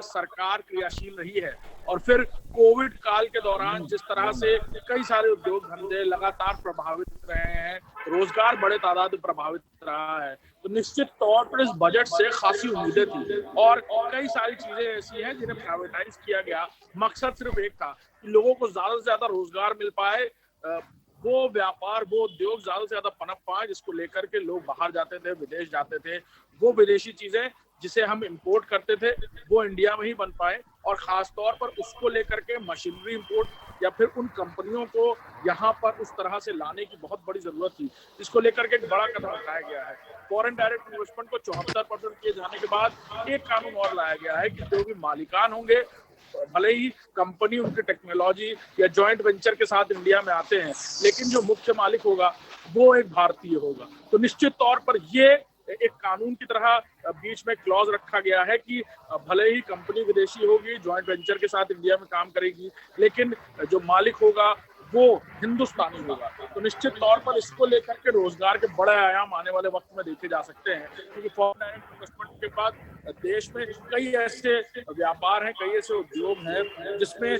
सरकार क्रियाशील रही है। और फिर कोविड काल के दौरान जिस तरह से कई सारे उद्योग धंधे लगातार प्रभावित रहे हैं, रोजगार बड़े तादाद में प्रभावित रहा है, तो निश्चित तौर पर इस बजट से खासी उम्मीदें थी। और कई सारी चीजें ऐसी हैं जिन्हें प्राइवेटाइज किया गया। मकसद सिर्फ एक था कि लोगों को ज्यादा से ज्यादा रोजगार मिल पाए, वो व्यापार, वो उद्योग ज्यादा से ज्यादा पनप पाए, जिसको लेकर के लोग बाहर जाते थे, विदेश जाते थे। वो विदेशी चीजें जिसे हम इंपोर्ट करते थे वो इंडिया में ही बन पाए, और खास तौर पर उसको लेकर के मशीनरी इंपोर्ट या फिर उन कंपनियों को यहाँ पर उस तरह से लाने की बहुत बड़ी जरूरत थी। इसको लेकर के एक बड़ा कदम उठाया गया है। फॉरेन डायरेक्ट इन्वेस्टमेंट को 74% किए जाने के बाद एक कानून और लाया गया है कि जो भी मालिकान होंगे, भले ही कंपनी उनकी टेक्नोलॉजी या जॉइंट वेंचर के साथ इंडिया में आते हैं, लेकिन जो मुख्य मालिक होगा वो एक भारतीय होगा। तो निश्चित तौर पर ये एक कानून की तरह बीच में क्लॉज रखा गया है कि भले ही कंपनी विदेशी होगी, जॉइंट वेंचर के साथ इंडिया में काम करेगी, लेकिन जो मालिक होगा वो हिंदुस्तानी होगा। तो निश्चित तौर पर इसको लेकर के रोजगार के बड़े आयाम आने वाले वक्त में देखे जा सकते हैं, क्योंकि फॉरेन डायरेक्ट इन्वेस्टमेंट के बाद देश में कई ऐसे व्यापार हैं, कई ऐसे उद्योग हैं जिसमें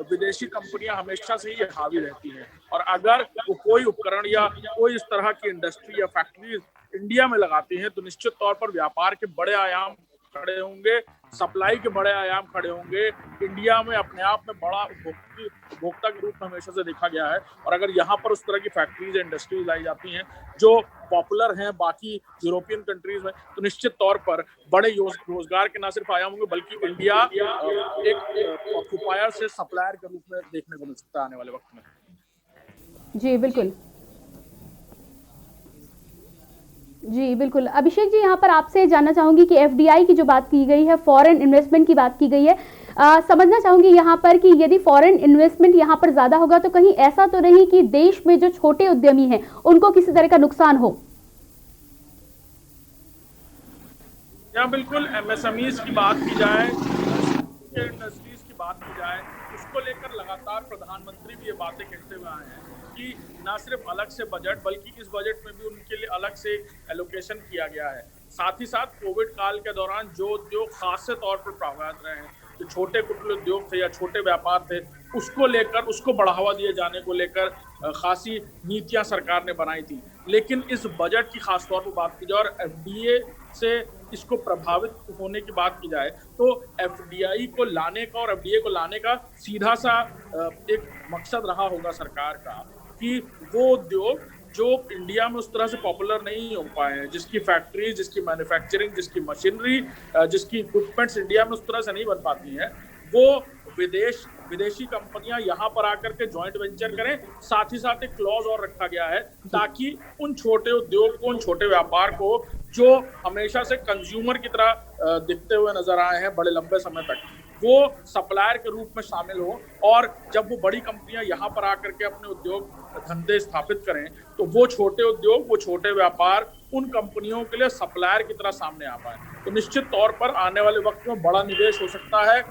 विदेशी कंपनियां हमेशा से ही हावी रहती हैं। और अगर वो कोई उपकरण या कोई इस तरह की इंडस्ट्री या फैक्ट्री इंडिया में लगाती हैं, तो निश्चित तौर पर व्यापार के बड़े आयाम खड़े होंगे, सप्लाई के बड़े आयाम खड़े होंगे। इंडिया में अपने आप में बड़ा उपभोक्ता के रूप में हमेशा से देखा गया है, और अगर यहाँ पर उस तरह की फैक्ट्रीज इंडस्ट्रीज लाई जाती हैं जो पॉपुलर हैं बाकी यूरोपियन कंट्रीज में, तो निश्चित तौर पर बड़े रोजगार के न सिर्फ आयाम होंगे, बल्कि इंडिया एक ऑक्यूपायर से सप्लायर के रूप में देखने को मिल सकता है आने वाले वक्त में। जी बिल्कुल, जी बिल्कुल। अभिषेक जी, यहाँ पर आपसे जानना चाहूंगी कि एफडीआई की जो बात की गई है, फॉरेन इन्वेस्टमेंट की बात की गई है, समझना चाहूंगी यहाँ पर कि यदि फॉरेन इन्वेस्टमेंट यहाँ पर ज्यादा होगा तो कहीं ऐसा तो नहीं कि देश में जो छोटे उद्यमी हैं उनको किसी तरह का नुकसान हो? यहाँ बिल्कुल एमएसएमईज की बात की जाए, इंडस्ट्रीज की बात की जाए, उसको लेकर लगातार प्रधानमंत्री भी ये बातें कहते हुए आए हैं कि ना सिर्फ अलग से बजट, बल्कि इस बजट में भी उनके लिए अलग से एलोकेशन किया गया है। साथ ही साथ कोविड काल के दौरान जो उद्योग खास तौर पर प्रभावित रहे हैं, जो छोटे कुटीर उद्योग थे या छोटे व्यापार थे, उसको लेकर, उसको बढ़ावा दिए जाने को लेकर खासी नीतियां सरकार ने बनाई थी। लेकिन इस बजट की खास तौर पर बात की जाए और एफडीए से इसको प्रभावित होने की बात की जाए, तो एफडीआई को लाने का और एफडीए को लाने का सीधा सा एक मकसद रहा होगा सरकार का कि वो उद्योग जो इंडिया में उस तरह से पॉपुलर नहीं हो पाए हैं, जिसकी फैक्ट्री, जिसकी मैन्युफैक्चरिंग, जिसकी मशीनरी, जिसकी इक्विपमेंट्स इंडिया में उस तरह से नहीं बन पाती हैं, वो विदेशी कंपनियां यहाँ पर आकर के जॉइंट वेंचर करें। साथ ही साथ एक क्लॉज और रखा गया है ताकि उन छोटे उद्योग को, उन छोटे व्यापार को जो हमेशा से कंज्यूमर की तरह दिखते हुए नजर आए हैं बड़े लंबे समय तक, वो सप्लायर के रूप में शामिल हो, और जब वो बड़ी कंपनियां यहाँ पर आकर के अपने उद्योग धंधे स्थापित करें, तो वो छोटे उद्योग, वो छोटे व्यापार उन कंपनियों के लिए सप्लायर की तरह सामने आ पाए। तो निश्चित तौर पर आने वाले वक्त में बड़ा निवेश हो सकता है।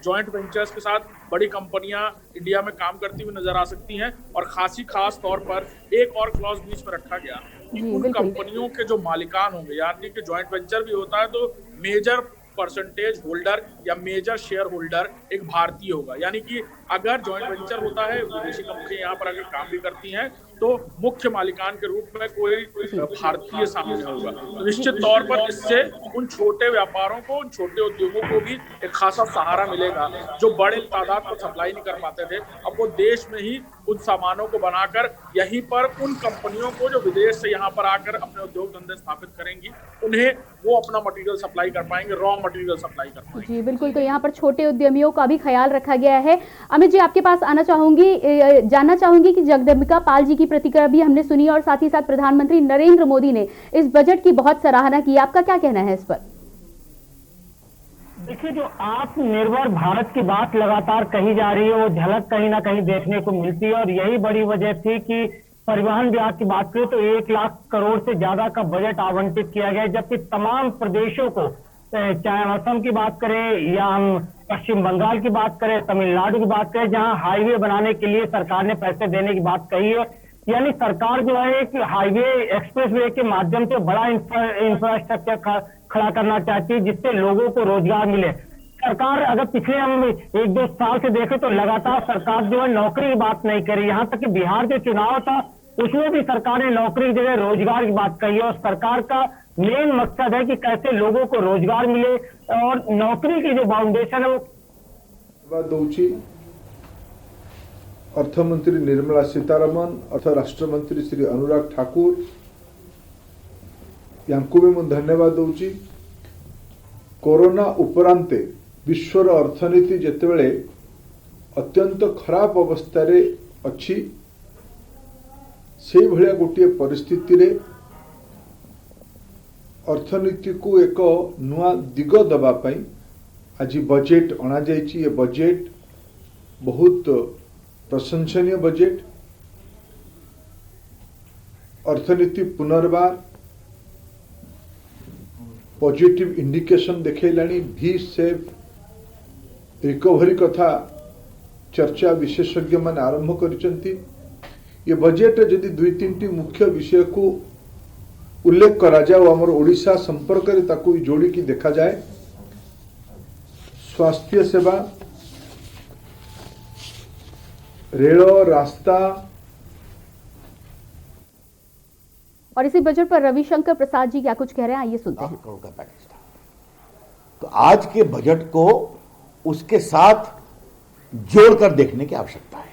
जॉइंट वेंचर्स के साथ बड़ी कंपनियां इंडिया में काम करती हुई नजर आ सकती हैं, और खास तौर पर एक और क्लॉज बीच में रखा गया कि उन कंपनियों के जो मालिकान होंगे, यानी कि जॉइंट वेंचर भी होता है तो मेजर परसेंटेज होल्डर या मेजर शेयर होल्डर एक भारतीय होगा। यानी कि अगर जॉइंट वेंचर होता है, विदेशी कंपनी यहाँ पर अगर काम भी करती हैं, तो मुख्य मालिकान के रूप में कोई भारतीय शामिल होगा। तो निश्चित तौर पर इससे उन छोटे व्यापारों को, उन छोटे उद्योगों को भी एक खासा सहारा मिलेगा जो बड़े तादाद को सप्लाई नहीं कर पाते थे। अब वो देश में ही उन सामानों को बनाकर यहीं पर उन कंपनियों को जो विदेश से यहाँ पर आकर अपने उद्योग धंधे स्थापित करेंगी, उन्हें वो अपना मटेरियल सप्लाई कर पाएंगे, रॉ मटेरियल सप्लाई कर पाएंगे। जी बिल्कुल, तो यहाँ पर छोटे उद्यमियों का भी ख्याल रखा गया है। अमित जी, आपके पास आना चाहूंगी, जानना चाहूंगी कि जगदम्बिका पाल जी की प्रतिक्रिया भी हमने सुनी, और साथ ही साथ प्रधानमंत्री नरेंद्र मोदी ने इस बजट की बहुत सराहना की। आपका क्या कहना है इस पर? देखिए, जो आत्मनिर्भर भारत की बात लगातार कही जा रही है, वो झलक कहीं ना कहीं देखने को मिलती है, और यही बड़ी वजह थी कि परिवहन विभाग की बात करें तो 1 लाख करोड़ से ज्यादा का बजट आवंटित किया गया है, जबकि तमाम प्रदेशों को, चाहे असम की बात करें या हम पश्चिम बंगाल की बात करें, तमिलनाडु की बात करें, जहां हाईवे बनाने के लिए सरकार ने पैसे देने की बात कही है। यानी सरकार जो है कि हाईवे, एक्सप्रेसवे के माध्यम से बड़ा इंफ्रास्ट्रक्चर खड़ा करना चाहती है, जिससे लोगों को रोजगार मिले। सरकार अगर पिछले हम 1-2 साल से देखें तो लगातार सरकार जो है नौकरी की बात नहीं करी। यहाँ तक कि बिहार जो चुनाव था उसमें भी सरकार ने नौकरी की जगह रोजगार की बात कही है, और सरकार का मेन मकसद है कि कैसे लोगों को रोजगार मिले और नौकरी की जो फाउंडेशन है वो दौची अर्थमंत्री निर्मला सीतारमण, अर्थ राष्ट्रमंत्री श्री अनुराग ठाकुर यांकु भी मु धन्यवाद दौची। कोरोना उपरांते विश्वर अर्थनीति जेतेबेले अत्यंत खराब अवस्था रे अच्छी से भलिया गोटे परिस्थिति रे अर्थनीति को एक नुआ दिग दबा पई आज बजेट अणा जाइछि। ये बजेट बहुत प्रशंसनीय बजेट। अर्थनीति पुनर्बार पॉजिटिव इंडिकेशन देखैलानी। भी सेफ रिकवरी कथा चर्चा विशेषज्ञ मान आरंभ करिसंती। ये बजेट जदि 2-3टी मुख्य विषय को उल्लेख करा जाए और ओडिशा संपर्क रे ताकू जोड़ी की देखा जाए। स्वास्थ्य सेवा, रेल, रास्ता। और इसी बजट पर रविशंकर प्रसाद जी क्या कुछ कह रहे हैं, आइए सुनते हैं। करोड़ का पैकेज था, तो आज के बजट को उसके साथ जोड़कर देखने की आवश्यकता है।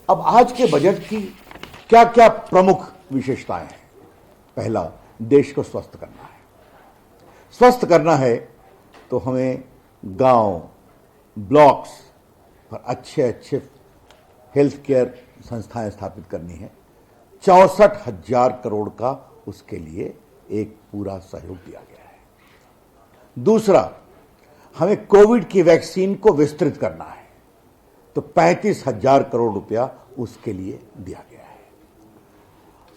अब आज के बजट की क्या क्या प्रमुख विशेषताएं हैं? पहला, देश को स्वस्थ करना है। स्वस्थ करना है तो हमें गांव, ब्लॉक्स पर अच्छे अच्छे हेल्थ केयर संस्थाएं स्थापित करनी है। 64,000 करोड़ का उसके लिए एक पूरा सहयोग दिया गया है। दूसरा, हमें कोविड की वैक्सीन को विस्तृत करना है, तो 35,000 करोड़ रुपया उसके लिए दिया गया है।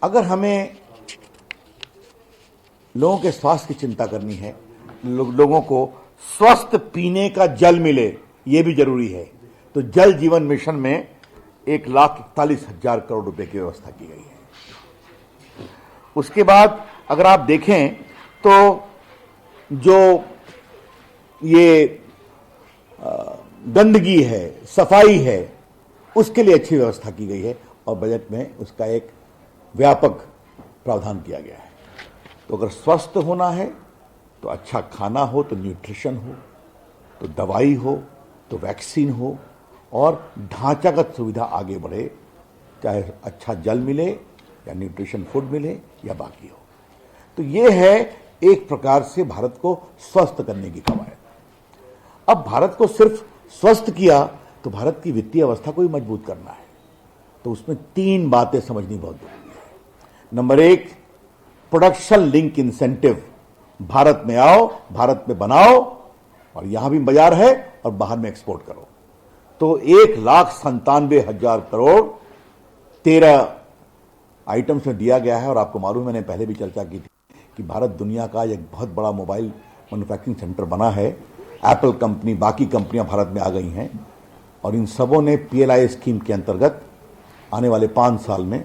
अगर हमें लोगों के स्वास्थ्य की चिंता करनी है, लोगों को स्वस्थ पीने का जल मिले, यह भी जरूरी है, तो जल जीवन मिशन में 1,41,000 करोड़ रुपए की व्यवस्था की गई है। उसके बाद अगर आप देखें तो जो ये गंदगी है, सफाई है, उसके लिए अच्छी व्यवस्था की गई है और बजट में उसका एक व्यापक प्रावधान किया गया है। तो अगर स्वस्थ होना है तो अच्छा खाना हो, तो न्यूट्रिशन हो, तो दवाई हो, तो वैक्सीन हो, और ढांचागत सुविधा आगे बढ़े, चाहे अच्छा जल मिले या न्यूट्रिशन फूड मिले या बाकी हो। तो ये है एक प्रकार से भारत को स्वस्थ करने की कवायद। अब भारत को सिर्फ स्वस्थ किया तो भारत की वित्तीय अवस्था को भी मजबूत करना है, तो उसमें 3 बातें समझनी बहुत जरूरी है। Number 1, production link incentive. Bharat में आओ, भारत में बनाओ, और यहां भी बाजार है और बाहर में एक्सपोर्ट करो। तो 1,97,000 करोड़ 13 आइटम्स में दिया गया है। और आपको मालूम, मैंने पहले भी चर्चा की थी कि भारत दुनिया का एक बहुत बड़ा मोबाइल मैन्युफैक्चरिंग सेंटर बना है। एप्पल कंपनी, बाकी कंपनियां भारत में आ गई हैं, और इन सबों ने PLI स्कीम के अंतर्गत आने वाले 5 साल में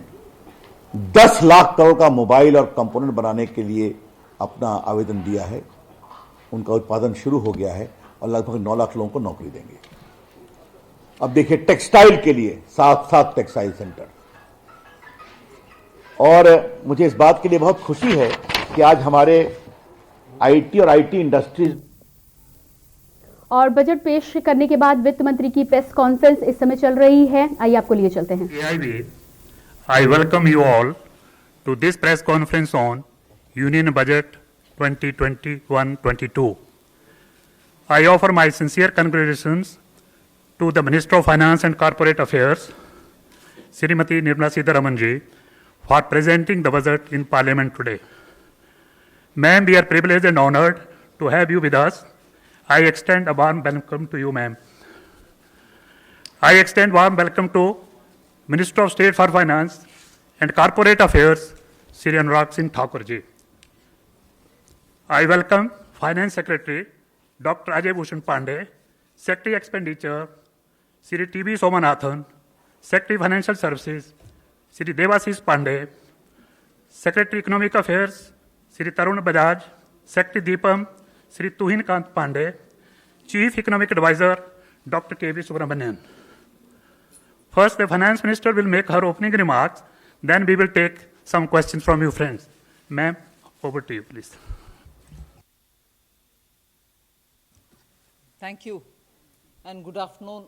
10 लाख करोड़ का मोबाइल और कंपोनेंट बनाने के लिए अपना आवेदन दिया है। उनका उत्पादन शुरू हो गया है और लगभग 9 लाख लोगों को नौकरी देंगे। अब देखिए, टेक्सटाइल के लिए 7 टेक्सटाइल सेंटर। और मुझे इस बात के लिए बहुत खुशी है कि आज हमारे IT और IT इंडस्ट्रीज। और बजट पेश करने के बाद वित्त मंत्री की प्रेस कॉन्फ्रेंस इस समय चल रही है, आइए आपको लिए चलते हैं। I welcome you all to this press conference on Union Budget 2021-22. I offer my sincere congratulations to the Minister of Finance and Corporate Affairs, Srimati Nirmala Sitharaman ji, for presenting the budget in Parliament today. Ma'am, we are privileged and honored to have you with us. I extend a warm welcome to you, ma'am. I extend warm welcome to Minister of State for Finance and Corporate Affairs, Shri Anurag Singh Thakur ji. I welcome Finance Secretary Dr. Ajay Bhushan Pandey, Secretary Expenditure Shri T.B. Somanathan, Secretary Financial Services Shri Devashish Pandey, Secretary Economic Affairs Shri Tarun Bajaj, Secretary Deepam Shri Tuhin Kant Pandey, Chief Economic Advisor, Dr. K.V. Subramanian. First, the Finance Minister will make her opening remarks, then we will take some questions from you, friends. Ma'am, over to you, please. Thank you, and good afternoon.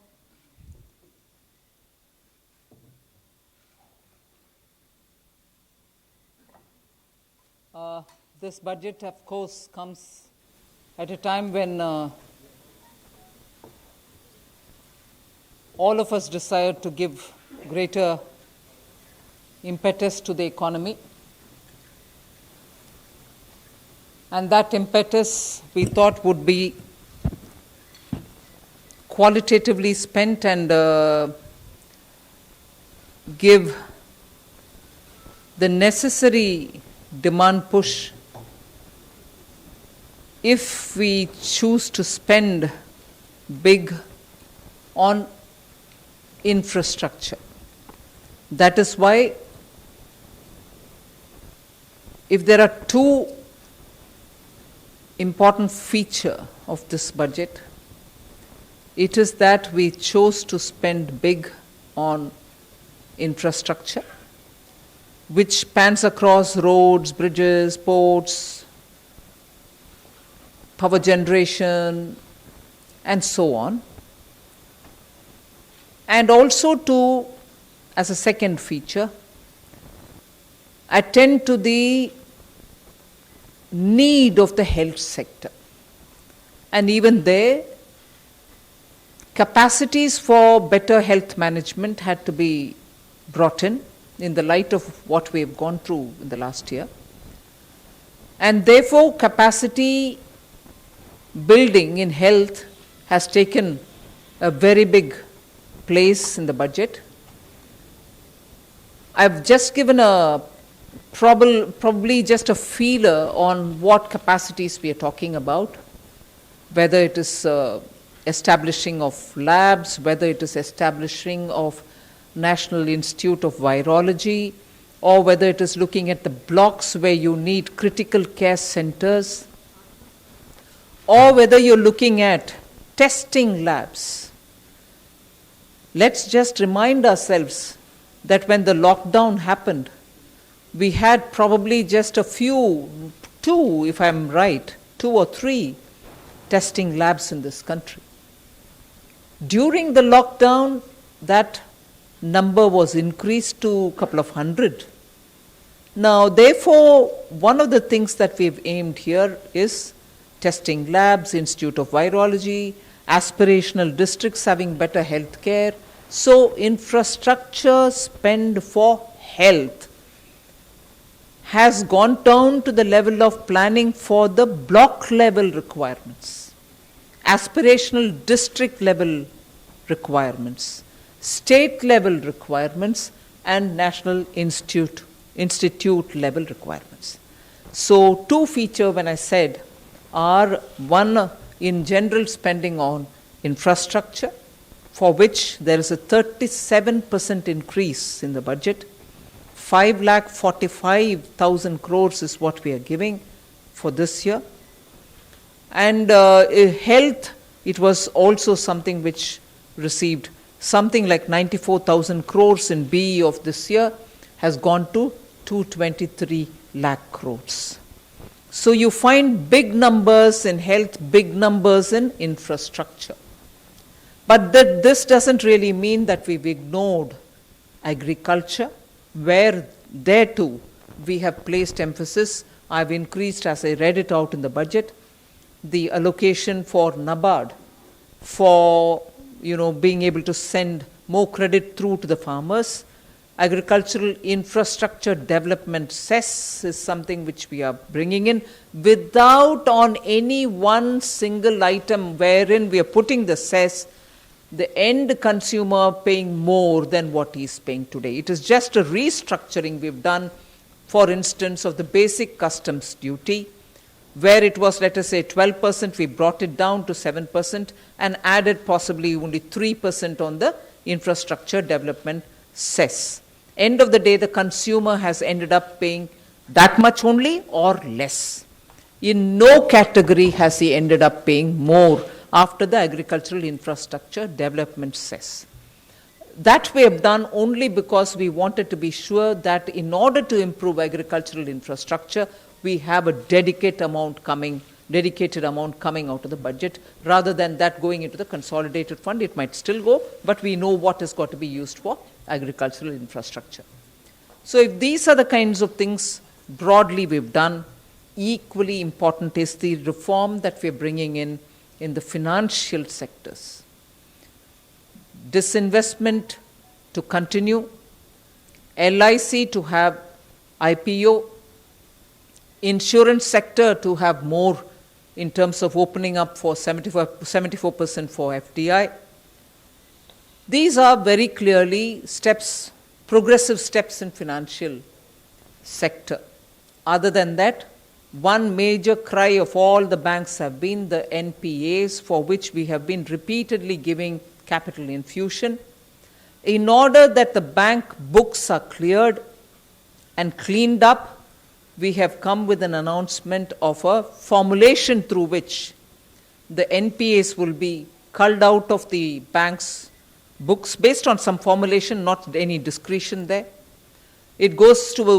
This budget, of course, comes at a time when all of us desire to give greater impetus to the economy. And that impetus, we thought, would be qualitatively spent and give the necessary demand push if we choose to spend big on infrastructure. That is why, if there are two important features of this budget, it is that we chose to spend big on infrastructure, which spans across roads, bridges, ports, power generation, and so on. And also to, as a second feature, attend to the need of the health sector. And even there, capacities for better health management had to be brought in the light of what we have gone through in the last year. And therefore, capacity building in health has taken a very big place in the budget. I've just given a probably just a feeler on what capacities we are talking about, whether it is establishing of labs, whether it is establishing of National Institute of Virology, or whether it is looking at the blocks where you need critical care centers, or whether you're looking at testing labs. Let's just remind ourselves that when the lockdown happened, we had probably just a few, two, if I'm right, 2 or 3 testing labs in this country. During the lockdown, that number was increased to a couple of hundred. Now, therefore, one of the things that we've aimed here is testing labs, Institute of Virology, aspirational districts having better health care. So, infrastructure spend for health has gone down to the level of planning for the block level requirements, aspirational district level requirements, state level requirements, and national institute level requirements. So 2 features, when I said, are one in general spending on infrastructure, for which there is a 37% increase in the budget. 5,45,000 crores is what we are giving for this year. And health, it was also something which received something like 94,000 crores in BE of this year, has gone to 223 lakh crores. So you find big numbers in health, big numbers in infrastructure. But this doesn't really mean that we've ignored agriculture, where there too we have placed emphasis. I've increased, as I read it out in the budget, the allocation for NABARD for being able to send more credit through to the farmers. Agricultural infrastructure development cess is something which we are bringing in without on any one single item wherein we are putting the cess, the end consumer paying more than what he is paying today. It is just a restructuring we've done, for instance, of the basic customs duty, where it was, let us say, 12%, we brought it down to 7% and added possibly only 3% on the infrastructure development cess. End of the day, the consumer has ended up paying that much only or less. In no category has he ended up paying more after the agricultural infrastructure development cess. That we have done only because we wanted to be sure that in order to improve agricultural infrastructure, we have a dedicated amount coming out of the budget, rather than that going into the consolidated fund. It might still go, but we know what has got to be used for agricultural infrastructure. So if these are the kinds of things broadly we've done, equally important is the reform that we're bringing in the financial sectors. Disinvestment to continue, LIC to have IPO, insurance sector to have more in terms of opening up for 74% for FDI. These are very clearly steps, progressive steps in financial sector. Other than that, one major cry of all the banks have been the NPAs, for which we have been repeatedly giving capital infusion. In order that the bank books are cleared and cleaned up, we have come with an announcement of a formulation through which the NPAs will be culled out of the bank's books based on some formulation, not any discretion there. It goes to a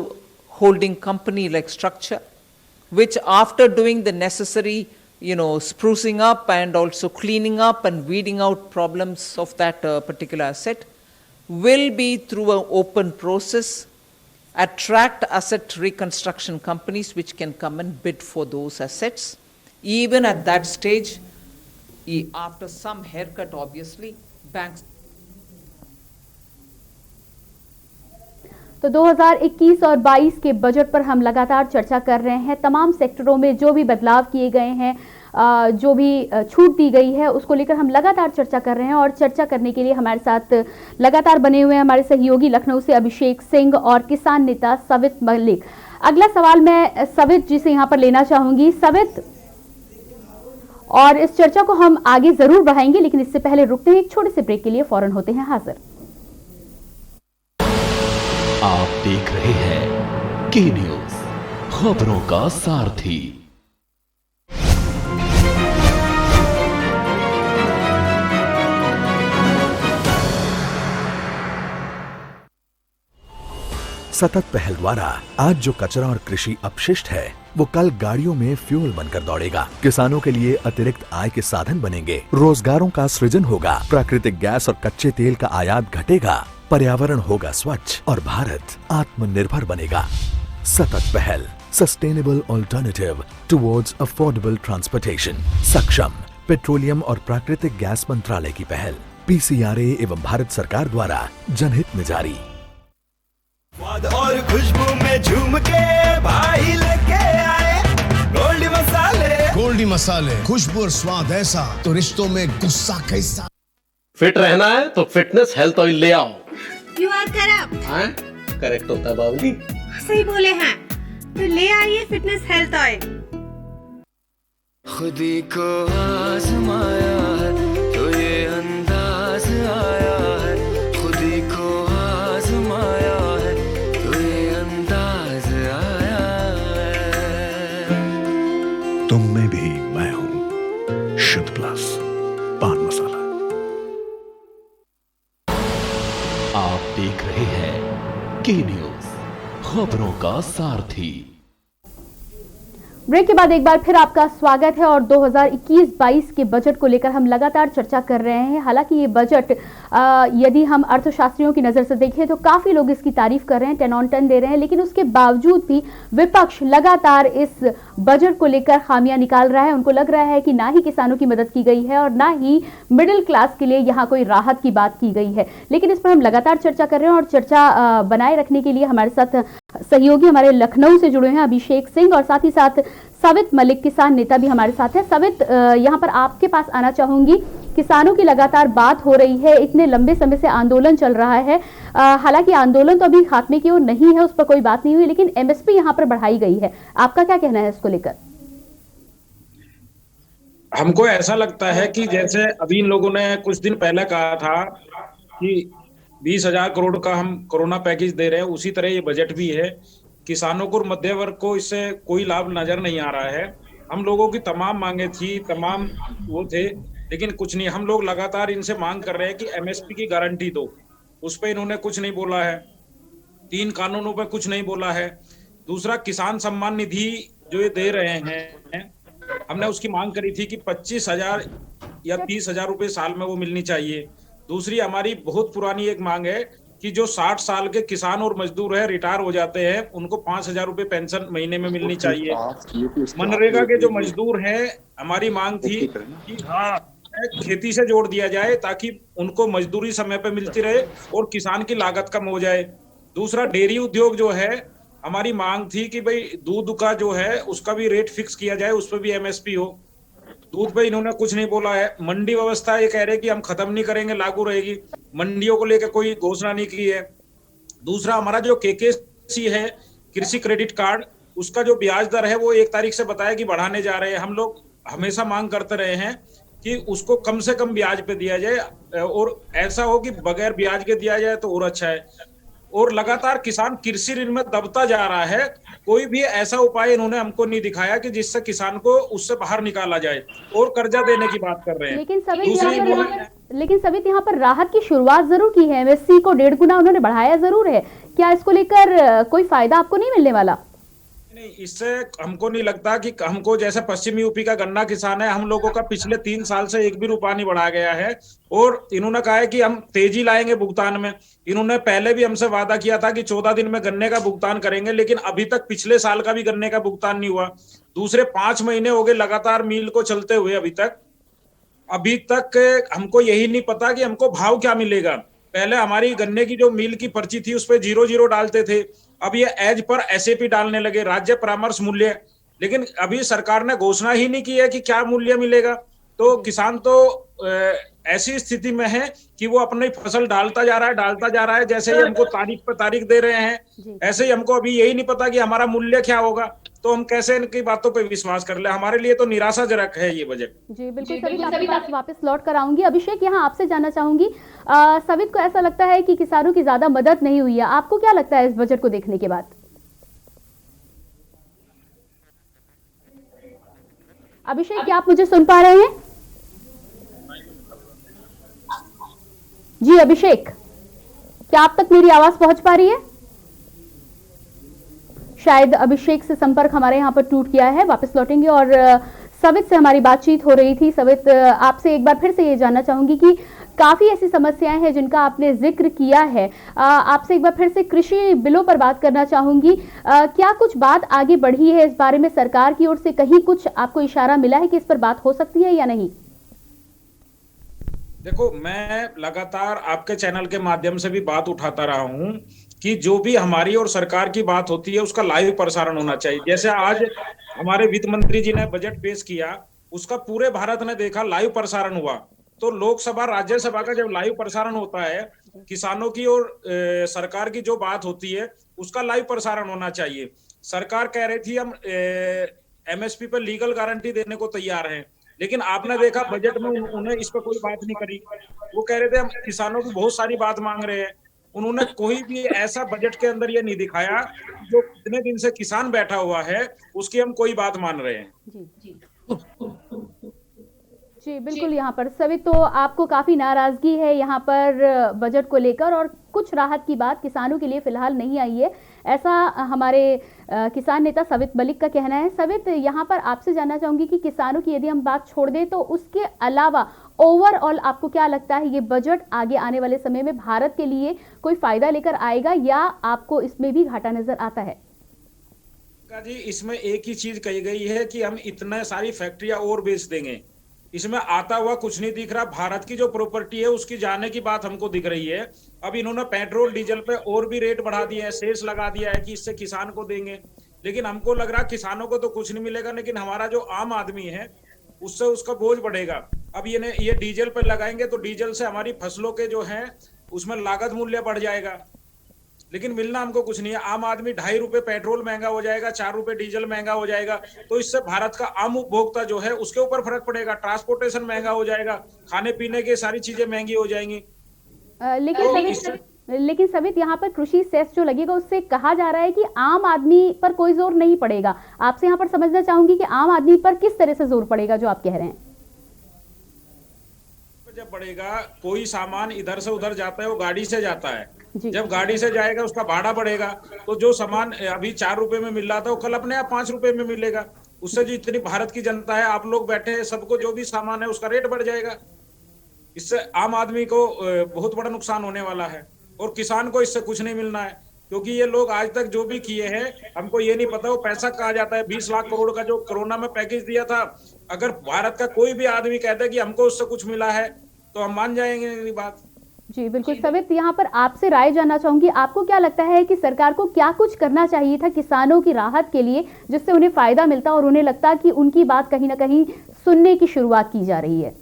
holding company like structure, which after doing the necessary sprucing up and also cleaning up and weeding out problems of that particular asset, will be through an open process attract asset reconstruction companies which can come and bid for those assets. Even at that stage, after some haircut obviously, banks. तो 2021 और 22 के budget पर हम लगातार चर्चा कर रहे हैं। तमाम सेक्टरों में जो भी बदलाव किए गए हैं, जो भी छूट दी गई है, उसको लेकर हम लगातार चर्चा कर रहे हैं। और चर्चा करने के लिए हमारे साथ लगातार बने हुए हैं हमारे सहयोगी लखनऊ से अभिषेक सिंह और किसान नेता सवित मलिक। अगला सवाल मैं सवित जी से यहाँ पर लेना चाहूंगी। सवित, और इस चर्चा को हम आगे जरूर बढ़ाएंगे, लेकिन इससे पहले रुकते हैं एक छोटे से ब्रेक के लिए, फौरन होते हैं हाजिर। आप देख रहे हैं के न्यूज, खबरों का सारथी। सतत पहल द्वारा आज जो कचरा और कृषि अपशिष्ट है, वो कल गाड़ियों में फ्यूल बनकर दौड़ेगा। किसानों के लिए अतिरिक्त आय के साधन बनेंगे, रोजगारों का सृजन होगा, प्राकृतिक गैस और कच्चे तेल का आयात घटेगा, पर्यावरण होगा स्वच्छ और भारत आत्मनिर्भर बनेगा। सतत पहल, sustainable alternative towards affordable transportation. सक्षम, पेट्रोलियम और प्राकृतिक गैस मंत्रालय की पहल, PCRA एवं भारत सरकार द्वारा जनहित में जारी। स्वाद और खुशबू में झूम के भाई लेके आए गोल्डी मसाले। गोल्डी मसाले, खुशबू और स्वाद ऐसा तो रिश्तों में गुस्सा कैसा। फिट रहना है तो फिटनेस हेल्थ ऑयल ले आओ। You are correct. हाँ, करेक्ट होता है बाबूजी। सही बोले हैं, तो ले आइए फिटनेस हेल्थ ऑयल। खुदी को आजमाया है तो ये अंदाज आया है, खुदी को आजमाया है तो ये अंदाज आया है। तुम में भी मैं हूँ, शुद्ध प्लस पान मसाला। आप देख रहे हैं के न्यूज, खबरों का सारथी। ब्रेक के बाद एक बार फिर आपका स्वागत है। और 2021-22 के बजट को लेकर हम लगातार चर्चा कर रहे हैं। हालांकि ये बजट यदि हम अर्थशास्त्रियों की नज़र से देखें तो काफ़ी लोग इसकी तारीफ कर रहे हैं, 10 on 10 दे रहे हैं, लेकिन उसके बावजूद भी विपक्ष लगातार इस बजट को लेकर खामियां निकाल रहा है। उनको लग रहा है कि ना ही किसानों की मदद की गई है और ना ही मिडिल क्लास के लिए यहाँ कोई राहत की बात की गई है। लेकिन इस पर हम लगातार चर्चा कर रहे हैं और चर्चा बनाए रखने के लिए हमारे साथ सहयोगी हमारे लखनऊ से जुड़े हैं अभिषेक सिंह और साथ ही साथ सवित मलिक, किसान नेता भी हमारे साथ है। सवित, यहाँ पर आपके पास आना चाहूंगी। किसानों की लगातार बात हो रही है, इतने लंबे समय से आंदोलन चल रहा है। हालांकि आंदोलन तो अभी खात्मे की ओर नहीं है, उस पर कोई बात नहीं हुई, लेकिन MSP यहाँ पर बढ़ाई गई है। आपका क्या कहना है इसको लेकर? हमको ऐसा लगता है कि जैसे अभी इन लोगों ने कुछ दिन पहले कहा था कि 20,000 करोड़ का हम कोरोना पैकेज दे रहे हैं, उसी तरह ये बजट भी है। किसानों को और मध्य वर्ग को इससे कोई लाभ नजर नहीं आ रहा है। हम लोगों की तमाम मांगे थी, तमाम वो थे लेकिन कुछ नहीं। हम लोग लगातार इनसे मांग कर रहे हैं कि एमएसपी की गारंटी दो, उस पर इन्होंने कुछ नहीं बोला है। 3 कानूनों पर कुछ नहीं बोला है। दूसरा, किसान सम्मान निधि जो ये दे रहे हैं, हमने उसकी मांग करी थी कि 25,000 या 30,000 रुपए साल में वो मिलनी चाहिए। दूसरी हमारी बहुत पुरानी एक मांग है कि जो 60 साल के किसान और मजदूर है, रिटायर हो जाते हैं, उनको 5,000 रुपए पेंशन महीने में मिलनी चाहिए। मनरेगा के जो मजदूर हैं, हमारी मांग थी कि खेती से जोड़ दिया जाए ताकि उनको मजदूरी समय पे मिलती रहे और किसान की लागत कम हो जाए। दूसरा, डेयरी उद्योग जो है, हमारी मांग थी कि भाई दूध का जो है उसका भी रेट फिक्स किया जाए, उस पर भी एमएसपी हो। दूध पे इन्होंने कुछ नहीं बोला है। मंडी व्यवस्था ये कह रहे कि हम खत्म नहीं करेंगे, लागू रहेगी। मंडियों को लेकर कोई घोषणा नहीं की है। दूसरा, हमारा जो केकेसी है, कृषि क्रेडिट कार्ड, उसका जो ब्याज दर है वो 1 तारीख से बताया कि बढ़ाने जा रहे हैं। हम लोग हमेशा मांग करते रहे हैं कि उसको कम से कम ब्याज पे दिया जाए और ऐसा हो कि बगैर ब्याज के दिया जाए तो और अच्छा है। और लगातार किसान कृषि ऋण में दबता जा रहा है। कोई भी ऐसा उपाय इन्होंने हमको नहीं दिखाया कि जिससे किसान को उससे बाहर निकाला जाए, और कर्जा देने की बात कर रहे हैं। लेकिन सभी यहाँ पर राहत की शुरुआत जरूर की है। एमएसपी को 1.5 गुना उन्होंने बढ़ाया जरूर है। क्या इसको लेकर कोई फायदा आपको नहीं मिलने वाला? नहीं, इससे हमको नहीं लगता कि हमको, जैसे पश्चिमी यूपी का गन्ना किसान है, हम लोगों का पिछले 3 साल से 1 भी रुपया नहीं बढ़ा गया है। और इन्होंने कहा है कि हम तेजी लाएंगे भुगतान में। इन्होंने पहले भी हमसे वादा किया था कि 14 दिन में गन्ने का भुगतान करेंगे, लेकिन अभी तक पिछले साल का भी गन्ने का भुगतान नहीं हुआ। दूसरे 5 महीने हो गए लगातार मिल को चलते हुए। अभी तक हमको यही नहीं पता कि हमको भाव क्या मिलेगा। पहले हमारी गन्ने की जो मिल की पर्ची थी उस पर 0 डालते थे, अब ये एज पर एसएपी डालने लगे, राज्य परामर्श मूल्य। लेकिन अभी सरकार ने घोषणा ही नहीं की है कि क्या मूल्य मिलेगा। तो किसान तो ऐसी स्थिति में है कि वो अपनी फसल डालता जा रहा है। जैसे ही हमको तारीख पर तारीख दे रहे हैं, ऐसे ही हमको अभी यही नहीं पता कि हमारा मूल्य क्या होगा। तो हम कैसे इनकी बातों पे विश्वास कर ले? हमारे लिए तो निराशाजनक है ये बजट। जी बिल्कुल, सभी आपके पास वापस लौट कर आऊंगी। अभिषेक, यहाँ आपसे जानना चाहूंगी, सवित को ऐसा लगता है कि किसानों की ज्यादा मदद नहीं हुई है। आपको क्या लगता है इस बजट को देखने के बाद? अभिषेक, क्या आप मुझे सुन पा रहे हैं? जी अभिषेक, क्या आप तक मेरी आवाज पहुंच पा रही है? शायद अभिषेक से संपर्क हमारे यहाँ पर टूट गया है। वापस लौटेंगे और सवित से हमारी बातचीत हो रही थी। सवित, आपसे एक बार फिर से ये जानना चाहूंगी कि काफी ऐसी समस्याएं हैं जिनका आपने जिक्र किया है। आपसे एक बार फिर से कृषि बिलों पर बात करना चाहूंगी। क्या कुछ बात आगे बढ़ी है इस बारे में सरकार की ओर से? कहीं कुछ आपको इशारा मिला है कि इस पर बात हो सकती है या नहीं? देखो, मैं लगातार आपके चैनल के माध्यम से भी बात उठाता रहा हूं कि जो भी हमारी और सरकार की बात होती है उसका लाइव प्रसारण होना चाहिए। जैसे आज हमारे वित्त मंत्री जी ने बजट पेश किया, उसका पूरे भारत ने देखा, लाइव प्रसारण हुआ। तो लोकसभा राज्यसभा का जब लाइव प्रसारण होता है, किसानों की और सरकार की जो बात होती है उसका लाइव प्रसारण होना चाहिए। सरकार कह रही थी हम एमएसपी पर लीगल गारंटी देने को तैयार हैं, लेकिन आपने देखा बजट में उन्होंने इस पर कोई बात नहीं करी। वो कह रहे थे हम किसानों की बहुत सारी बात मांग रहे हैं, उन्होंने कोई भी ऐसा बजट के अंदर ये नहीं दिखाया जो इतने दिन से किसान बैठा हुआ है उसकी हम कोई बात मान रहे हैं। जी बिल्कुल, यहाँ पर सभी तो आपको काफी नाराजगी है यहाँ पर बजट को लेकर, और कुछ राहत की बात किसानों के लिए फिलहाल नहीं आई है, ऐसा हमारे किसान नेता सवित मलिक का कहना है। सवित, यहाँ पर आपसे जानना चाहूंगी कि किसानों की यदि हम बात छोड़ दें तो उसके अलावा ओवरऑल आपको क्या लगता है ये बजट आगे आने वाले समय में भारत के लिए कोई फायदा लेकर आएगा या आपको इसमें भी घाटा नजर आता है? जी, इसमें एक ही चीज कही गई है कि हम इतने सारी फैक्ट्रियां और बेच देंगे। इसमें आता हुआ कुछ नहीं दिख रहा। भारत की जो प्रॉपर्टी है उसकी जाने की बात हमको दिख रही है। अब इन्होंने पेट्रोल डीजल पे और भी रेट बढ़ा दिया है, सेस लगा दिया है कि इससे किसान को देंगे, लेकिन हमको लग रहा किसानों को तो कुछ नहीं मिलेगा, लेकिन हमारा जो आम आदमी है उससे उसका बोझ बढ़ेगा। अब ये डीजल पे लगाएंगे तो डीजल से हमारी फसलों के जो है उसमें लागत मूल्य बढ़ जाएगा, लेकिन मिलना हमको कुछ नहीं है। आम आदमी 2.5 रुपए पेट्रोल महंगा हो जाएगा, 4 रुपए डीजल महंगा हो जाएगा, तो इससे भारत का आम उपभोक्ता जो है उसके ऊपर फर्क पड़ेगा। ट्रांसपोर्टेशन महंगा हो जाएगा, खाने पीने की सारी चीजें महंगी हो जाएंगी। लेकिन सवित, यहाँ पर कृषि सेस जो लगेगा उससे कहा जा रहा है कि आम आदमी पर कोई जोर नहीं पड़ेगा। आपसे यहाँ पर समझना चाहूंगी कि आम आदमी पर किस तरह से जोर पड़ेगा जो आप कह रहे हैं? जब बढ़ेगा, कोई सामान इधर से उधर जाता है वो गाड़ी से जाता है, जी। जब गाड़ी से जाएगा उसका भाड़ा बढ़ेगा, तो जो सामान अभी 4 रुपए में मिल रहा था वो कल अपने आप 5 रुपए में मिलेगा। उससे जो इतनी भारत की जनता है, आप लोग बैठे हैं, सबको जो भी सामान है उसका रेट बढ़ जाएगा। इससे आम आदमी को बहुत बड़ा नुकसान होने वाला है और किसान को इससे कुछ नहीं मिलना है, क्योंकि ये लोग आज तक जो भी किए हैं, हमको ये नहीं पता वो पैसा कहाँ जाता है। 20 लाख करोड़ का जो कोरोना में पैकेज दिया था, अगर भारत का कोई भी आदमी कहता है कि हमको उससे कुछ मिला है तो हम मान जाएंगे मेरी बात। जी बिल्कुल। सवित, यहाँ पर आपसे राय जानना चाहूंगी, आपको क्या लगता है कि सरकार को क्या कुछ करना चाहिए था किसानों की राहत के लिए, जिससे उन्हें फायदा मिलता और उन्हें लगता कि उनकी बात कहीं ना कहीं सुनने की शुरुआत की जा रही है?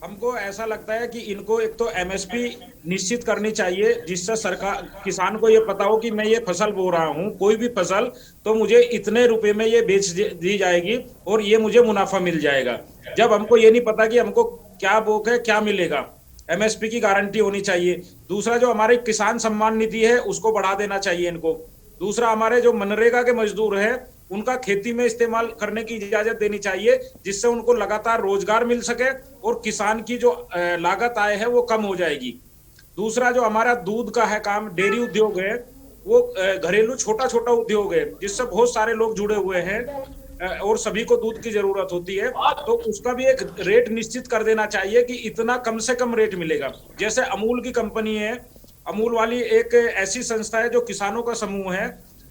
हमको ऐसा लगता है कि इनको एक तो एमएसपी निश्चित करनी चाहिए, जिससे सरकार किसान को ये पता हो कि मैं ये फसल बो रहा हूँ, कोई भी फसल, तो मुझे इतने रुपए में ये बेच दी जाएगी और ये मुझे मुनाफा मिल जाएगा। जब हमको ये नहीं पता कि हमको क्या बोक है, क्या मिलेगा, एमएसपी की गारंटी होनी चाहिए। दूसरा, जो हमारे किसान सम्मान निधि है उसको बढ़ा देना चाहिए इनको। दूसरा, हमारे जो मनरेगा के मजदूर हैं उनका खेती में इस्तेमाल करने की इजाजत देनी चाहिए, जिससे उनको लगातार रोजगार मिल सके और किसान की जो लागत आय है वो कम हो जाएगी। दूसरा, जो हमारा दूध का है काम, डेयरी उद्योग है, वो घरेलू छोटा छोटा उद्योग है, जिससे बहुत सारे लोग जुड़े हुए हैं और सभी को दूध की जरूरत होती है, तो उसका भी एक रेट निश्चित कर देना चाहिए कि इतना कम से कम रेट मिलेगा। जैसे अमूल की कंपनी है, अमूल वाली एक ऐसी संस्था है जो किसानों का समूह है,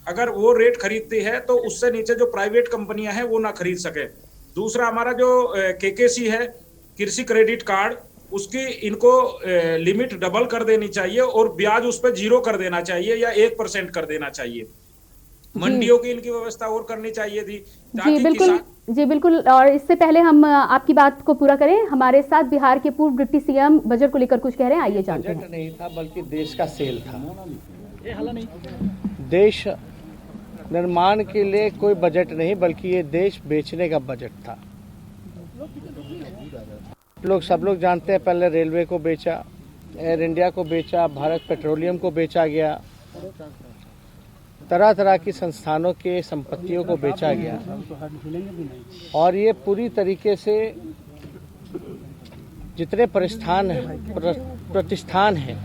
अगर वो रेट खरीदती है तो उससे नीचे जो प्राइवेट कंपनियां हैं वो ना खरीद सके। दूसरा, हमारा जो केकेसी है, कृषि क्रेडिट कार्ड, उसकी इनको लिमिट डबल कर देनी चाहिए और ब्याज उस पर 0 कर देना चाहिए या 1% कर देना चाहिए। मंडियों की इनकी व्यवस्था और करनी चाहिए थी, जी बिल्कुल। जी बिल्कुल। और इससे पहले हम आपकी बात को पूरा करें, हमारे साथ बिहार के पूर्व डिप्टी सीएम बजट को लेकर कुछ कह रहे हैं, आइए जानते हैं। बजट नहीं था बल्कि देश का सेल था। देश निर्माण के लिए कोई बजट नहीं, बल्कि ये देश बेचने का बजट था। सब लोग जानते हैं, पहले रेलवे को बेचा, एयर इंडिया को बेचा, भारत पेट्रोलियम को बेचा गया, तरह तरह की संस्थानों के संपत्तियों को बेचा गया और ये पूरी तरीके से जितने प्रतिष्ठान हैं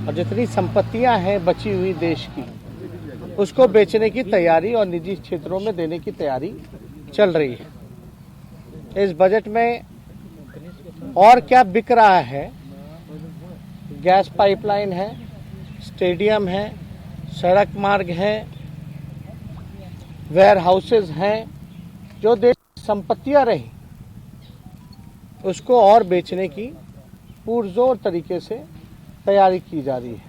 और जितनी संपत्तियां हैं बची हुई देश की, उसको बेचने की तैयारी और निजी क्षेत्रों में देने की तैयारी चल रही है। इस बजट में और क्या बिक रहा है? गैस पाइपलाइन है, स्टेडियम है, सड़क मार्ग है, वेयर हाउसेज हैं, जो देश की संपत्तियां रही उसको और बेचने की पुरजोर तरीके से तैयारी की जा रही है।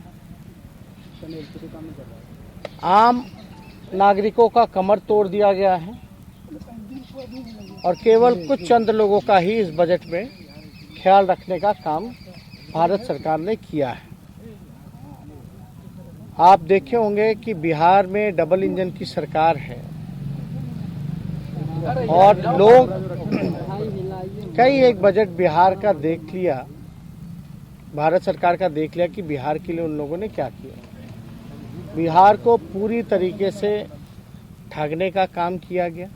आम नागरिकों का कमर तोड़ दिया गया है और केवल कुछ चंद लोगों का ही इस बजट में ख्याल रखने का काम भारत सरकार ने किया है। आप देखे होंगे कि बिहार में डबल इंजन की सरकार है और लोग कई एक बजट बिहार का देख लिया, भारत सरकार का देख लिया कि बिहार के लिए उन लोगों ने क्या किया। बिहार को पूरी तरीके से ठगने का काम किया गया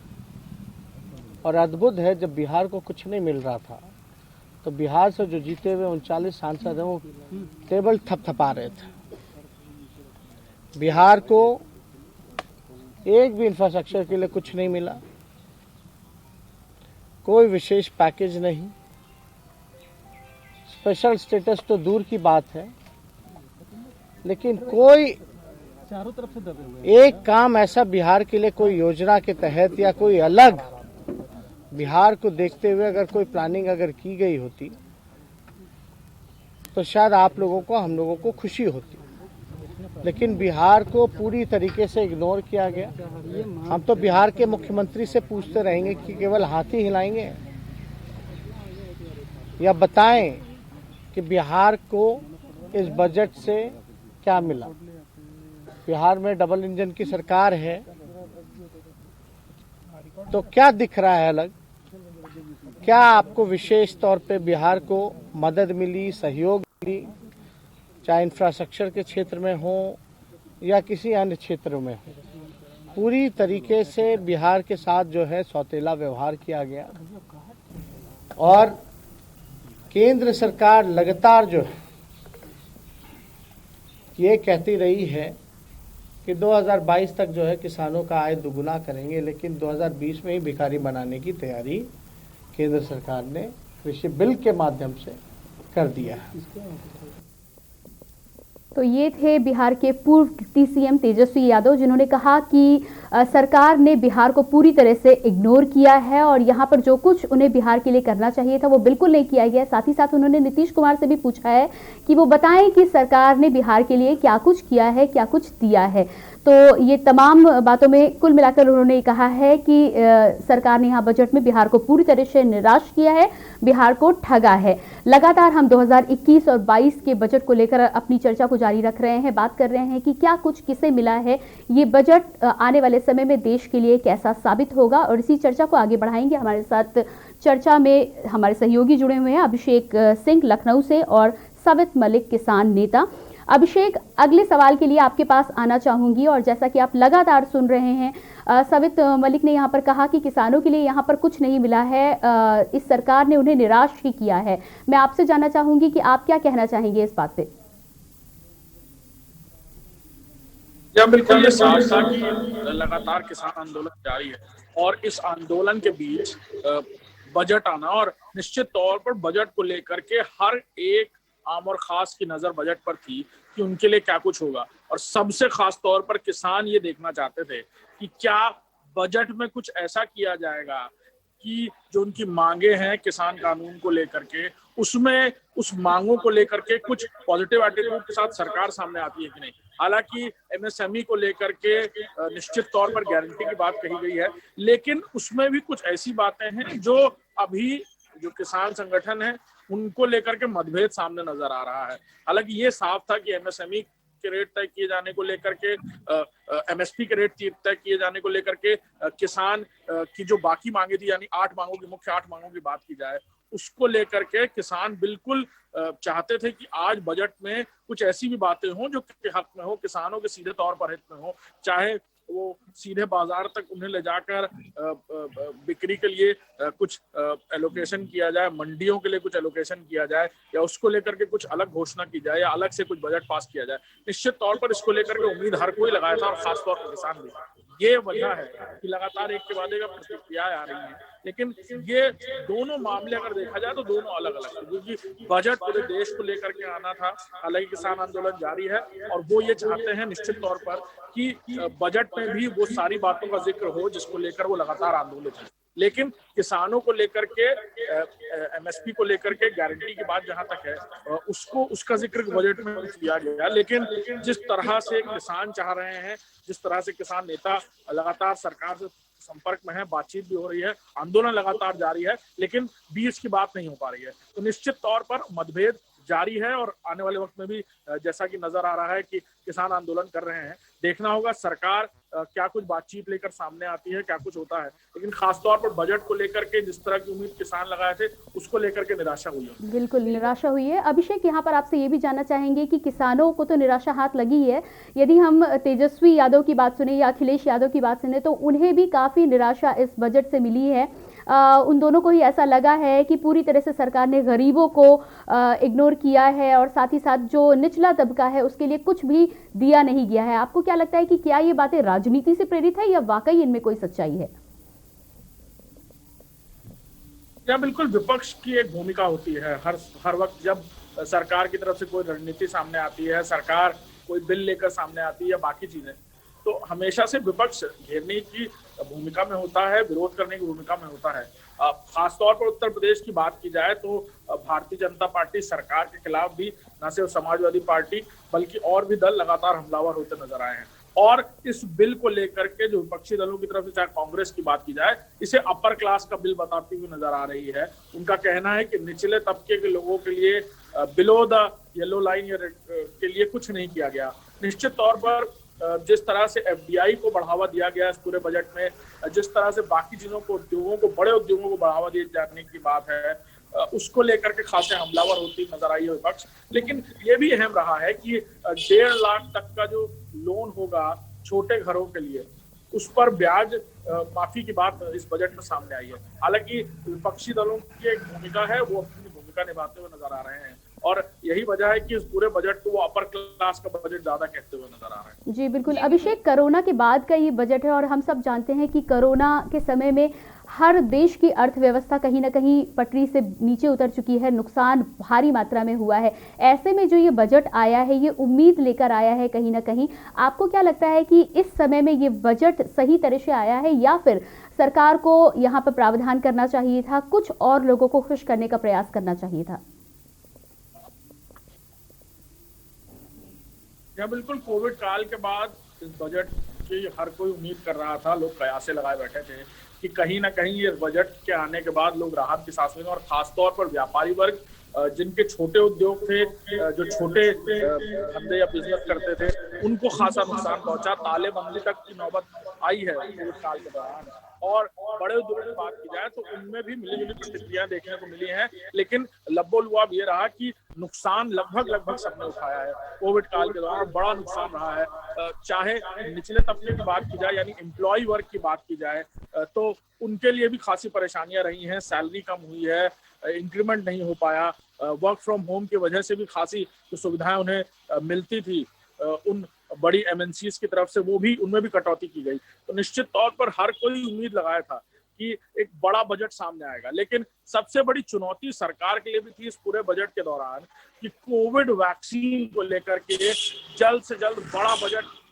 और अद्भुत है, जब बिहार को कुछ नहीं मिल रहा था तो बिहार से जो जीते हुए 39 सांसद हैं वो टेबल थपथपा रहे थे। बिहार को एक भी इंफ्रास्ट्रक्चर के लिए कुछ नहीं मिला, कोई विशेष पैकेज नहीं, स्पेशल स्टेटस तो दूर की बात है, लेकिन कोई चारों तरफ से दबे हुए एक काम ऐसा बिहार के लिए कोई योजना के तहत या कोई अलग बिहार को देखते हुए अगर कोई प्लानिंग अगर की गई होती तो शायद आप लोगों को, हम लोगों को खुशी होती, लेकिन बिहार को पूरी तरीके से इग्नोर किया गया। हम तो बिहार के मुख्यमंत्री से पूछते रहेंगे कि केवल हाथ ही हिलाएंगे या बताएं कि बिहार को इस बजट से क्या मिला। बिहार में डबल इंजन की सरकार है तो क्या दिख रहा है अलग? क्या आपको विशेष तौर पे बिहार को मदद मिली, सहयोग मिली, चाहे इंफ्रास्ट्रक्चर के क्षेत्र में हो या किसी अन्य क्षेत्र में हो? पूरी तरीके से बिहार के साथ जो है सौतेला व्यवहार किया गया और केंद्र सरकार लगातार जो है ये कहती रही है कि 2022 तक जो है किसानों का आय दुगुना करेंगे, लेकिन 2020 में ही भिखारी बनाने की तैयारी केंद्र सरकार ने कृषि बिल के माध्यम से कर दिया है। तो ये थे बिहार के पूर्व डिप्टी सीएम तेजस्वी यादव, जिन्होंने कहा कि सरकार ने बिहार को पूरी तरह से इग्नोर किया है और यहाँ पर जो कुछ उन्हें बिहार के लिए करना चाहिए था वो बिल्कुल नहीं किया गया। साथ ही साथ उन्होंने नीतीश कुमार से भी पूछा है कि वो बताएं कि सरकार ने बिहार के लिए क्या कुछ किया है, क्या कुछ दिया है। तो ये तमाम बातों में कुल मिलाकर उन्होंने कहा है कि सरकार ने यहाँ बजट में बिहार को पूरी तरह से निराश किया है, बिहार को ठगा है। लगातार हम 2021 और 22 के बजट को लेकर अपनी चर्चा को जारी रख रहे हैं, बात कर रहे हैं कि क्या कुछ किसे मिला है, ये बजट आने वाले समय में देश के लिए कैसा साबित होगा, और इसी चर्चा को आगे बढ़ाएंगे। हमारे साथ चर्चा में हमारे सहयोगी जुड़े हुए हैं, अभिषेक सिंह लखनऊ से और सावित मलिक किसान नेता। अभिषेक, अगले सवाल के लिए आपके पास आना चाहूंगी, और जैसा कि आप लगातार सुन रहे हैं, सावित मलिक ने यहाँ पर कहा कि किसानों के लिए यहाँ पर कुछ नहीं मिला है, इस सरकार ने उन्हें निराश ही किया है। मैं आपसे जानना चाहूंगी कि आप क्या कहना चाहेंगे इस बात पे। या बिल्कुल, ये साफ था कि लगातार किसान आंदोलन जारी है और इस आंदोलन के बीच बजट आना, और निश्चित तौर पर बजट को लेकर के हर एक आम और खास की नजर बजट पर थी कि उनके लिए क्या कुछ होगा, और सबसे खास तौर पर किसान ये देखना चाहते थे कि क्या बजट में कुछ ऐसा किया जाएगा कि जो उनकी मांगे हैं किसान कानून को लेकर के, उसमें उस मांगों को लेकर के कुछ पॉजिटिव एटीट्यूड के साथ सरकार सामने आती है कि नहीं। हालांकि एमएसएमई को लेकर के निश्चित तौर पर गारंटी की बात कही गई है, लेकिन उसमें भी कुछ ऐसी बातें हैं जो अभी जो किसान संगठन है उनको लेकर के मतभेद सामने नजर आ रहा है। हालांकि ये साफ था कि एमएसएमई के रेट तय किए जाने को लेकर के, एमएसपी के रेट तय किए जाने को लेकर के, किसान की जो बाकी मांगे थी, यानी 8 मांगों की, मुख्य 8 मांगों की बात की जाए, उसको लेकर के किसान बिल्कुल चाहते थे कि आज बजट में कुछ ऐसी भी बातें हों जो के हक में हो, किसानों के सीधे तौर पर हित में हो, चाहे वो सीधे बाजार तक उन्हें ले जाकर बिक्री के लिए कुछ एलोकेशन किया जाए, मंडियों के लिए कुछ एलोकेशन किया जाए, या उसको लेकर के कुछ अलग घोषणा की जाए, या अलग से कुछ बजट पास किया जाए। निश्चित तौर पर इसको लेकर के उम्मीद हर कोई लगाया था, और खास तौर पर किसान भी। ये वजह है कि लगातार एक के बाद एक प्रतिक्रियाएं आ रही हैं, लेकिन ये दोनों मामले अगर देखा जाए तो दोनों अलग अलग थे, क्योंकि बजट पूरे देश को लेकर के आना था। हालांकि किसान आंदोलन जारी है और वो ये चाहते हैं निश्चित तौर पर कि बजट में भी वो सारी बातों का जिक्र हो जिसको लेकर वो लगातार आंदोलित है। लेकिन किसानों को लेकर के, एमएसपी को लेकर के गारंटी की बात जहां तक है, उसका जिक्र बजट में किया गया। लेकिन जिस तरह से किसान चाह रहे हैं, जिस तरह से किसान नेता लगातार सरकार से संपर्क में है, बातचीत भी हो रही है, आंदोलन लगातार जारी है, लेकिन बीच की बात नहीं हो पा रही है। तो निश्चित तौर पर मतभेद जारी है और आने वाले वक्त में भी जैसा कि नजर आ रहा है कि किसान आंदोलन कर रहे हैं। देखना होगा सरकार क्या कुछ बातचीत लेकर सामने आती है, क्या कुछ होता है। लेकिन खासतौर पर बजट को लेकर के जिस तरह की उम्मीद किसान लगाए थे, उसको लेकर के निराशा हुई है। बिल्कुल निराशा हुई है। अभिषेक, यहाँ पर आपसे ये भी जानना चाहेंगे कि किसानों को तो निराशा हाथ लगी है, यदि हम तेजस्वी यादव की बात सुने या अखिलेश यादव की बात सुने तो उन्हें भी काफ़ी निराशा इस बजट से मिली है। उन दोनों को ही ऐसा लगा है कि पूरी तरह से सरकार ने गरीबों को इग्नोर किया है और साथ ही साथ जो निचला तबका है उसके लिए कुछ भी दिया नहीं गया है। आपको क्या लगता है कि क्या ये बातें राजनीति से प्रेरित है या वाकई इनमें कोई सच्चाई है? या बिल्कुल, विपक्ष की एक भूमिका होती है हर वक्त जब सरकार की तरफ से कोई रणनीति सामने आती है, सरकार कोई बिल लेकर सामने आती है या बाकी चीजें, तो हमेशा से विपक्ष घेरने की भूमिका में होता है, विरोध करने की भूमिका में होता है। खासतौर पर उत्तर प्रदेश की बात की जाए तो भारतीय जनता पार्टी सरकार के खिलाफ भी न सिर्फ समाजवादी पार्टी बल्कि और भी दल लगातार हमलावर होते नजर आए हैं। और इस बिल को लेकर के जो विपक्षी दलों की तरफ से, चाहे कांग्रेस की बात की जाए, इसे अपर क्लास का बिल बताती हुई नजर आ रही है। उनका कहना है कि निचले तबके के लोगों के लिए बिलो द येलो लाइन के लिए कुछ नहीं किया गया। निश्चित तौर पर जिस तरह से एफडीआई को बढ़ावा दिया गया इस पूरे बजट में, जिस तरह से बाकी चीजों को, उद्योगों को, बड़े उद्योगों को बढ़ावा दिए जाने की बात है, उसको लेकर के खासे हमलावर होती नजर आई है विपक्ष। लेकिन ये भी अहम रहा है कि 1.5 लाख तक का जो लोन होगा छोटे घरों के लिए, उस पर ब्याज माफी की बात इस बजट में सामने आई है। हालांकि विपक्षी दलों की एक भूमिका है, वो अपनी भूमिका निभाते हुए नजर आ रहे हैं, और यही वजह है कि इस पूरे बजट को वो अपर क्लास का बजट ज्यादा कहते हुए नजर आ रहे हैं। जी बिल्कुल अभिषेक, कोरोना के बाद का ये बजट है और हम सब जानते हैं कि कोरोना के समय में हर देश की अर्थव्यवस्था कहीं ना कहीं पटरी से नीचे उतर चुकी है, नुकसान भारी मात्रा में हुआ है। ऐसे में जो ये बजट आया है ये उम्मीद लेकर आया है कहीं ना कहीं। आपको क्या लगता है कि इस समय में ये बजट सही तरह से आया है या फिर सरकार को यहाँ पर प्रावधान करना चाहिए था, कुछ और लोगों को खुश करने का प्रयास करना चाहिए था? या बिल्कुल, कोविड काल के बाद इस बजट की हर कोई उम्मीद कर रहा था, लोग कयासे लगाए बैठे थे कि कहीं ना कहीं ये बजट के आने के बाद लोग राहत की सांस लेंगे, और खासतौर पर व्यापारी वर्ग जिनके छोटे उद्योग थे, जो छोटे धंधे या बिजनेस करते थे, उनको खासा नुकसान पहुंचा। तालेबंदी तक की नौबत आई है कोविड काल के दौरान, और बड़े उद्योगों की बात की जाए तो उनमें भी मिली जुली प्रतिक्रिया देखने को मिली हैं, लेकिन लब्बो-लुआब ये रहा कि नुकसान लगभग सबने उठाया है। कोविड काल के दौरान बड़ा नुकसान रहा है। चाहे निचले तबके की बात की जाए यानी एम्प्लॉय वर्ग की बात की जाए तो उनके लिए भी खासी परेशानियां रही हैं। सैलरी कम हुई है, इंक्रीमेंट नहीं हो पाया, वर्क फ्रॉम होम की वजह से भी खासी जो सुविधाएं उन्हें मिलती थी उन बड़ी एमएनसीज की तरफ से, वो भी उनमें भी कटौती की गई। तो निश्चित तौर पर हर कोई उम्मीद लगाया था कि एक बड़ा बजट सामने आएगा, लेकिन सबसे बड़ी चुनौती सरकार के लिए भी थी इस पूरे बजट के दौरान कि कोविड वैक्सीन को लेकर के जल्द से जल्द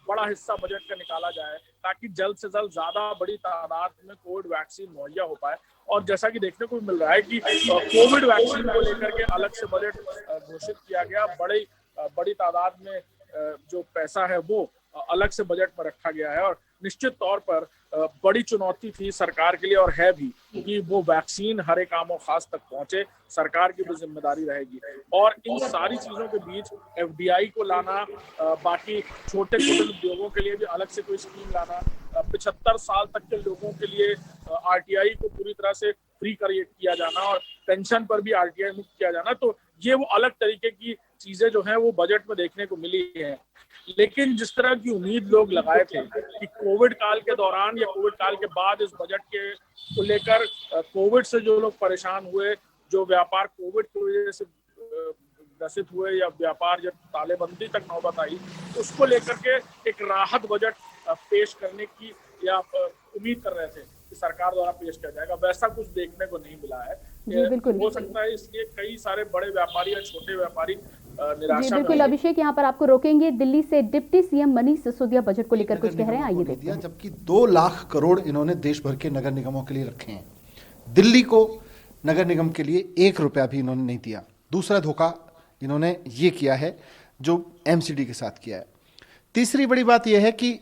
बड़ा हिस्सा बजट का निकाला जाए, ताकि जल्द से जल्द ज्यादा बड़ी तादाद में कोविड वैक्सीन मुहैया हो पाए। और जैसा कि देखने को मिल रहा है कि कोविड वैक्सीन को लेकर के अलग से बजट घोषित किया गया, बड़ी तादाद में जो पैसा है वो अलग से बजट में रखा गया है, और निश्चित तौर पर बड़ी चुनौती थी सरकार के लिए और है भी कि वो वैक्सीन हर एक आमो खास तक पहुंचे। सरकार की भी जिम्मेदारी रहेगी, और इन सारी चीजों के बीच एफडीआई को लाना, बाकी छोटे उद्योगों के लिए भी अलग से कोई स्कीम लाना, 75 साल तक के लोगों के लिए आरटीआई को पूरी तरह से फ्री किया जाना और पेंशन पर भी आरटीआई मुक्त किया जाना, तो ये वो अलग तरीके की चीजें जो हैं वो बजट में देखने को मिली हैं। लेकिन जिस तरह की उम्मीद लोग लगाए थे कि कोविड काल के दौरान या कोविड काल के बाद इस बजट के को लेकर कोविड से जो लोग परेशान हुए, जो व्यापार कोविड की वजह से ग्रसित हुए या व्यापार जब तालेबंदी तक नौबत आई, उसको लेकर के एक राहत बजट पेश करने की या उम्मीद कर रहे थे कि सरकार द्वारा पेश किया जाएगा, वैसा कुछ देखने को नहीं मिला है। हो सकता है इसलिए कई सारे बड़े व्यापारी या छोटे व्यापारी निराशा में। बिल्कुल अभिषेक, यहाँ पर आपको रोकेंगे। दिल्ली से deputy CM Manish Sisodia budget को लेकर कुछ कह रहे हैं, आइए देखते हैं। जबकि 2 लाख करोड़ इन्होंने देश भर के नगर निगमों के लिए रखे हैं, दिल्ली को नगर निगम के लिए 1 रुपया भी इन्होंने नहीं दिया। दूसरा धोखा इन्होंने ये किया है जो एमसीडी के साथ किया है। तीसरी बड़ी बात यह है कि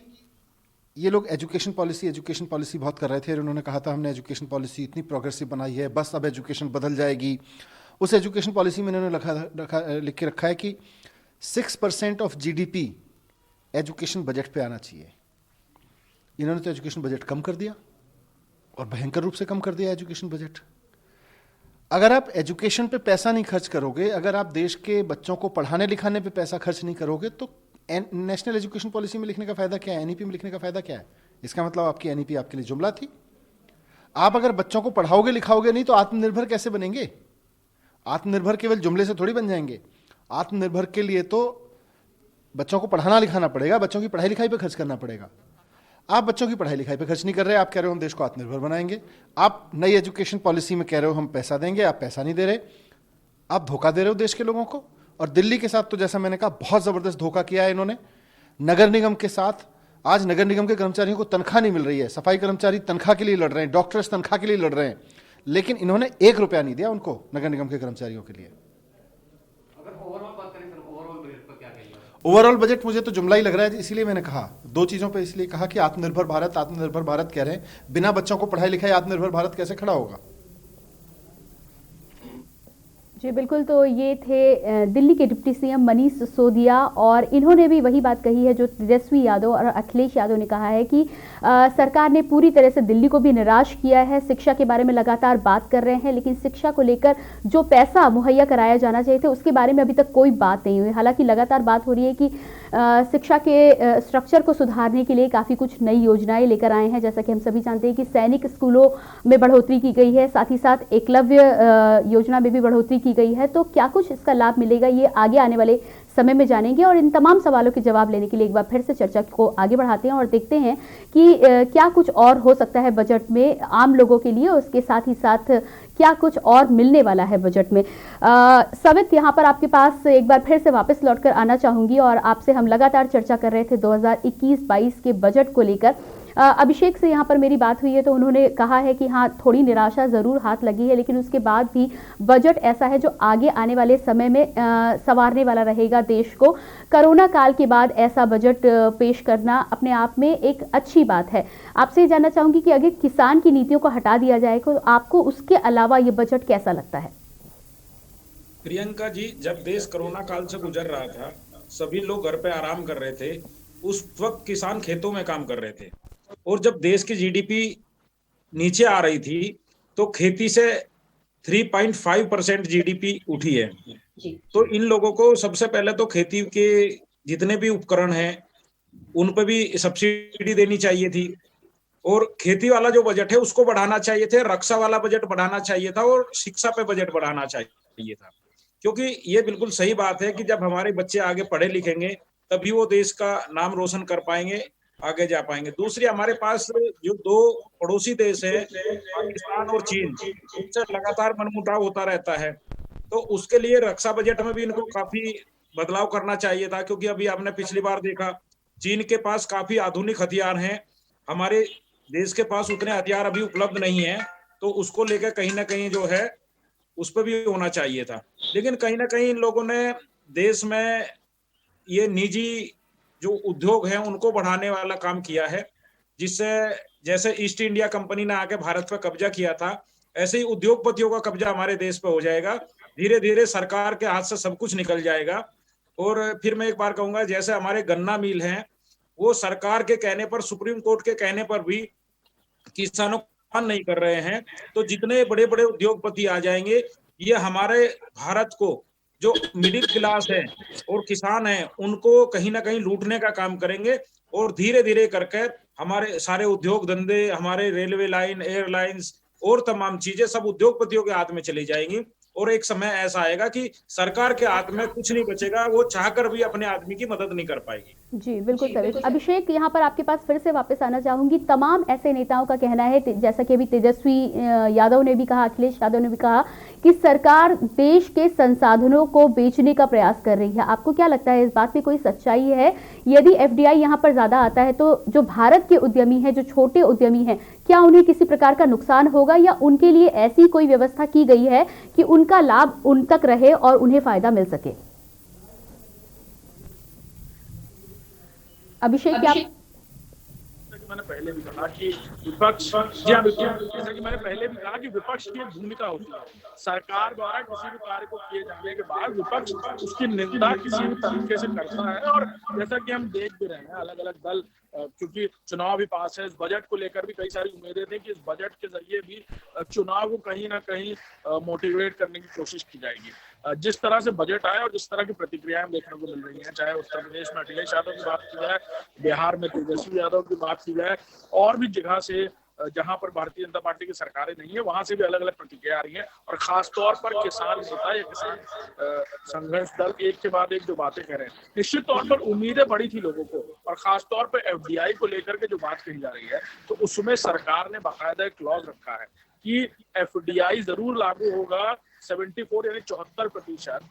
ये लोग एजुकेशन पॉलिसी बहुत कर रहे थे, और उन्होंने कहा था हमने एजुकेशन पॉलिसी इतनी प्रोग्रेसिव बनाई है, बस अब एजुकेशन बदल जाएगी। उस एजुकेशन पॉलिसी में इन्होंने लिख के रखा है कि 6% ऑफ जीडीपी एजुकेशन बजट पे आना चाहिए। इन्होंने तो एजुकेशन बजट कम कर दिया, और भयंकर रूप से कम कर दिया एजुकेशन बजट। अगर आप एजुकेशन पे पैसा नहीं खर्च करोगे, अगर आप देश के बच्चों को पढ़ाने लिखाने पे पैसा खर्च नहीं करोगे, तो नेशनल एजुकेशन पॉलिसी में लिखने का फायदा क्या है, एनईपी में लिखने का फायदा क्या है? इसका मतलब आपकी एनईपी आपके लिए जुमला थी। आप अगर बच्चों को पढ़ाओगे लिखाओगे नहीं तो आत्मनिर्भर कैसे बनेंगे? आत्मनिर्भर केवल जुमले से थोड़ी बन जाएंगे। आत्मनिर्भर के लिए तो बच्चों को पढ़ाना लिखाना पड़ेगा, बच्चों की पढ़ाई लिखाई पे खर्च करना पड़ेगा। आप बच्चों की पढ़ाई लिखाई पे खर्च नहीं कर रहे, आप कह रहे हो हम देश को आत्मनिर्भर बनाएंगे। आप नई एजुकेशन पॉलिसी में कह रहे हो हम पैसा देंगे, आप पैसा नहीं दे रहे, आप धोखा दे रहे हो देश के लोगों को। और दिल्ली के साथ तो जैसा मैंने कहा बहुत जबरदस्त धोखा किया है इन्होंने। नगर निगम के साथ आज नगर निगम के कर्मचारियों को तनख्वाह नहीं मिल रही है, सफाई कर्मचारी तनख्वाह के लिए लड़ रहे हैं, डॉक्टर्स तनख्वाह के लिए लड़ रहे हैं, लेकिन इन्होंने 1 रुपया नहीं दिया उनको नगर निगम के कर्मचारियों के लिए। ओवरऑल बजट मुझे तो जुमला ही लग रहा है, इसीलिए मैंने कहा 2 चीजों पे इसलिए कहा कि आत्मनिर्भर भारत कह रहे हैं, बिना बच्चों को पढ़ाई लिखाई आत्मनिर्भर भारत कैसे खड़ा होगा? जी बिल्कुल, तो ये थे दिल्ली के डिप्टी सीएम मनीष सिसोदिया, और इन्होंने भी वही बात कही है जो तेजस्वी यादव और अखिलेश यादव ने कहा है कि सरकार ने पूरी तरह से दिल्ली को भी निराश किया है। शिक्षा के बारे में लगातार बात कर रहे हैं, लेकिन शिक्षा को लेकर जो पैसा मुहैया कराया जाना चाहिए था उसके बारे में अभी तक कोई बात नहीं हुई। हालांकि लगातार बात हो रही है कि शिक्षा के स्ट्रक्चर को सुधारने के लिए काफ़ी कुछ नई योजनाएं लेकर आए हैं। जैसा कि हम सभी जानते हैं कि सैनिक स्कूलों में बढ़ोतरी की गई है, साथ ही साथ एकलव्य योजना में भी बढ़ोतरी की की गई है, तो क्या कुछ इसका लाभ मिलेगा ये आगे आने वाले समय में जानेंगे। और इन तमाम सवालों के जवाब लेने के लिए एक बार फिर से चर्चा को आगे बढ़ाते हैं और देखते हैं कि क्या कुछ और हो सकता है बजट में आम लोगों के लिए, उसके साथ ही साथ क्या कुछ और मिलने वाला है बजट में। सवित, यहाँ पर आपके पास एक बार फिर से वापस लौटकर आना चाहूंगी और आपसे हम लगातार चर्चा कर रहे थे 2021-22 के बजट को लेकर। अभिषेक से यहाँ पर मेरी बात हुई है तो उन्होंने कहा है कि हाँ, थोड़ी निराशा जरूर हाथ लगी है, लेकिन उसके बाद भी बजट ऐसा है जो आगे आने वाले समय में संवारने वाला रहेगा देश को। कोरोना काल के बाद ऐसा बजट पेश करना अपने आप में एक अच्छी बात है। आपसे जानना चाहूंगी कि अगर किसान की नीतियों को हटा दिया जाए तो आपको उसके अलावा ये बजट कैसा लगता है? प्रियंका जी, जब देश कोरोना काल से गुजर रहा था, सभी लोग घर पे आराम कर रहे थे, उस वक्त किसान खेतों में काम कर रहे थे। और जब देश की जीडीपी नीचे आ रही थी तो खेती से 3.5% जीडीपी उठी है। तो इन लोगों को सबसे पहले तो खेती के जितने भी उपकरण हैं उन पर भी सब्सिडी देनी चाहिए थी, और खेती वाला जो बजट है उसको बढ़ाना चाहिए थे, रक्षा वाला बजट बढ़ाना चाहिए था, और शिक्षा पे बजट बढ़ाना चाहिए था। क्योंकि ये बिल्कुल सही बात है कि जब हमारे बच्चे आगे पढ़े लिखेंगे तभी वो देश का नाम रोशन कर पाएंगे, आगे जा पाएंगे। दूसरी, हमारे पास जो दो पड़ोसी देश है, पाकिस्तान और चीन, उनसे लगातार मनमुटाव होता रहता है। तो उसके लिए रक्षा बजट में भी इनको काफी बदलाव करना चाहिए था, क्योंकि अभी आपने पिछली बार देखा चीन के पास काफी आधुनिक हथियार हैं, हमारे देश के पास उतने हथियार अभी उपलब्ध नहीं है। तो उसको लेकर कहीं ना कहीं जो है उस पर भी होना चाहिए था। लेकिन कहीं ना कहीं इन लोगों ने देश में ये निजी जो उद्योग हैं उनको बढ़ाने वाला काम किया है, जिससे जैसे ईस्ट इंडिया कंपनी ने आके भारत पर कब्जा किया था, ऐसे ही उद्योगपतियों का कब्जा हमारे देश पर हो जाएगा। धीरे धीरे सरकार के हाथ से सब कुछ निकल जाएगा। और फिर मैं एक बार कहूंगा, जैसे हमारे गन्ना मिल हैं, वो सरकार के कहने पर, सुप्रीम कोर्ट के कहने पर भी किसानों को नहीं कर रहे हैं। तो जितने बड़े बड़े उद्योगपति आ जाएंगे, ये हमारे भारत को जो मिडिल क्लास है और किसान है उनको कहीं ना कहीं लूटने का काम करेंगे, और धीरे धीरे करके हमारे सारे उद्योग धंधे, हमारे रेलवे लाइन, एयरलाइंस और तमाम चीजें सब उद्योगपतियों के हाथ में चली जाएंगी। और एक समय ऐसा आएगा कि सरकार के हाथ में कुछ नहीं बचेगा, वो चाहकर भी अपने आदमी की मदद नहीं कर पाएगी। जी बिल्कुल सर। अभिषेक, यहाँ पर आपके पास फिर से वापस आना चाहूंगी। तमाम ऐसे नेताओं का कहना है, जैसा कि अभी तेजस्वी यादव ने भी कहा, अखिलेश यादव ने भी कहा कि सरकार देश के संसाधनों को बेचने का प्रयास कर रही है। आपको क्या लगता है, इस बात में कोई सच्चाई है? यदि एफडीआई यहाँ पर ज्यादा आता है तो जो भारत के उद्यमी हैं, जो छोटे उद्यमी हैं, क्या उन्हें किसी प्रकार का नुकसान होगा, या उनके लिए ऐसी कोई व्यवस्था की गई है कि उनका लाभ उन तक रहे और उन्हें फायदा मिल सके? अभिषेक, क्या मैंने पहले भी कहा कि विपक्ष, जैसा कि मैंने पहले भी कहा कि विपक्ष की एक भूमिका होती है। सरकार द्वारा किसी भी कार्य को किए जाने के बाद विपक्ष उसकी निंदा किसी भी तरीके से करता है। और जैसा कि हम देख भी रहे हैं, अलग अलग दल, क्योंकि चुनाव भी पास है, इस बजट को लेकर भी कई सारी उम्मीदें थी कि इस बजट के जरिए भी चुनाव को कहीं ना कहीं मोटिवेट करने की कोशिश की जाएगी। जिस तरह से बजट आया और जिस तरह की प्रतिक्रियाएं देखने को मिल रही हैं, चाहे उत्तर प्रदेश में अखिलेश यादव की बात की जाए, बिहार में तेजस्वी यादव की बात की जाए, और भी जगह से जहां पर भारतीय जनता पार्टी की सरकारें नहीं है वहां से भी अलग अलग प्रतिक्रिया आ रही है। और खास तौर पर किसान नेता या किसान संघर्ष दल एक के बाद एक जो बातें कर रहे हैं, निश्चित तौर पर उम्मीदें बढ़ी थी लोगों को। और खास तौर पर एफडीआई को लेकर के जो बात कही जा रही है, तो उसमें सरकार ने बाकायदा एक क्लॉज रखा है कि एफडीआई जरूर लागू होगा 74 यानी 74%,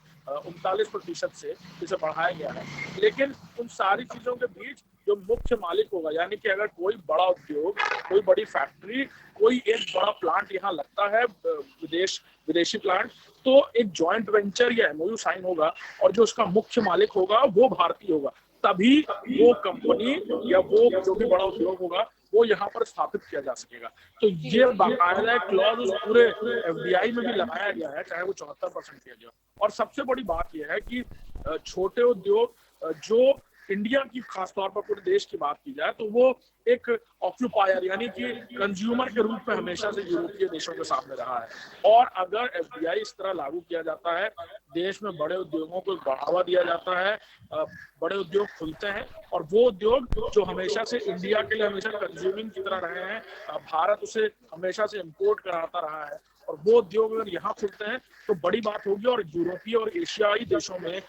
39% से इसे बढ़ाया गया है। लेकिन उन सारी चीजों के बीच जो मुख्य मालिक होगा, यानी कि अगर कोई बड़ा उद्योग, कोई बड़ी फैक्ट्री, कोई एक बड़ा प्लांट यहाँ लगता है, विदेशी प्लांट, तो एक जॉइंट वेंचर या एमओयू साइन होगा और जो उसका मुख्य मालिक होगा वो भारतीय होगा। तभी वो कंपनी या वो जो भी बड़ा उद्योग होगा वो यहाँ पर स्थापित किया जा सकेगा। तो ये बाकायदा क्लॉज उस पूरे एफडीआई में भी लगाया गया है, चाहे वो 74% किया गया। और सबसे बड़ी बात यह है कि छोटे उद्योग जो इंडिया की खास तौर पर पूरे देश की बात की जाए तो वो एक ऑक्यूपायर यानी कि कंज्यूमर के रूप में हमेशा से यूरोपीय देशों के सामने रहा है। और अगर एफडीआई इस तरह लागू किया जाता है, देश में बड़े उद्योगों को बढ़ावा दिया जाता है, बड़े उद्योग खुलते हैं, और वो उद्योग जो हमेशा से इंडिया के लिए हमेशा कंज्यूमिंग की तरह रहे हैं, भारत उसे हमेशा से इम्पोर्ट कराता रहा है, और वो उद्योग अगर यहाँ खुलते हैं तो बड़ी बात होगी। और यूरोपीय और एशियाई देशों में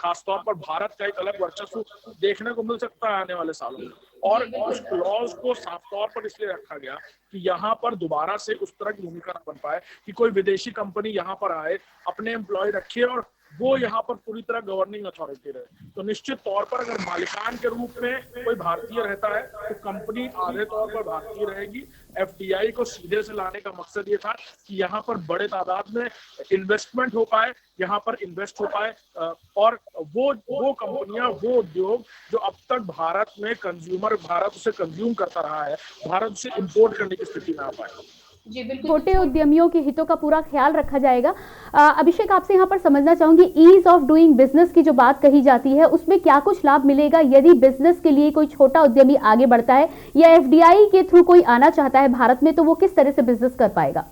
खासतौर पर भारत का एक अलग वर्चस्व देखने को मिल सकता है आने वाले सालों में। और उस क्लॉज को साफ तौर पर इसलिए रखा गया कि यहाँ पर दोबारा से उस तरह की भूमिका न बन पाए कि कोई विदेशी कंपनी यहाँ पर आए, अपने एम्प्लॉय रखे और वो यहाँ पर पूरी तरह गवर्निंग अथॉरिटी रहे। तो निश्चित तौर पर अगर मालिकान के रूप में कोई भारतीय रहता है तो कंपनी आधे तौर पर भारतीय रहेगी। एफडीआई को सीधे से लाने का मकसद ये था कि यहाँ पर बड़े तादाद में इन्वेस्टमेंट हो पाए, यहाँ पर इन्वेस्ट हो पाए और वो कंपनियां, वो उद्योग जो अब तक भारत में कंज्यूमर, भारत उसे कंज्यूम करता रहा है, भारत उसे इंपोर्ट करने की स्थिति में आ पाए। जी बिल्कुल, छोटे उद्यमियों के हितों का पूरा ख्याल रखा जाएगा। अभिषेक, आपसे यहाँ पर समझना चाहूंगी, ईज ऑफ डूइंग बिजनेस की जो बात कही जाती है उसमें क्या कुछ लाभ मिलेगा यदि बिजनेस के लिए कोई छोटा उद्यमी आगे बढ़ता है या एफडीआई के थ्रू कोई आना चाहता है भारत में, तो वो किस तरह से बिजनेस कर पाएगा?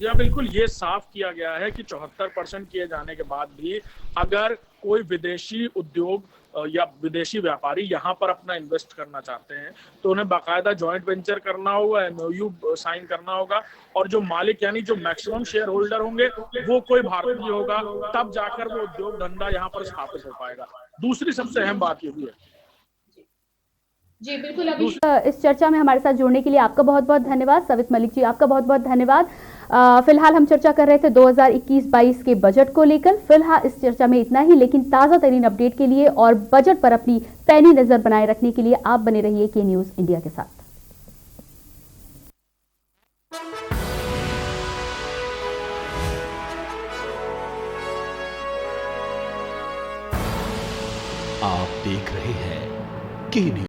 जी हाँ, बिल्कुल, ये साफ किया गया है कि 74% किए जाने के बाद भी अगर कोई विदेशी उद्योग या विदेशी व्यापारी यहाँ पर अपना इन्वेस्ट करना चाहते हैं तो उन्हें बाकायदा जॉइंट वेंचर करना होगा, एमओयू साइन करना होगा और जो मालिक यानी जो मैक्सिमम शेयर होल्डर होंगे वो कोई भारतीय होगा, तब जाकर वो उद्योग धंधा यहाँ पर स्थापित हो पाएगा। दूसरी सबसे अहम बात ये भी है। जी बिल्कुल, अभी इस चर्चा में हमारे साथ जुड़ने के लिए आपका बहुत बहुत धन्यवाद। सवित मलिक जी, आपका बहुत बहुत धन्यवाद। फिलहाल हम चर्चा कर रहे थे 2021-22 के बजट को लेकर। फिलहाल इस चर्चा में इतना ही, लेकिन ताज़ा तरीन अपडेट के लिए और बजट पर अपनी पैनी नजर बनाए रखने के लिए आप बने रहिए के न्यूज़ इंडिया के साथ। आप देख रहे हैं के न्यूज़।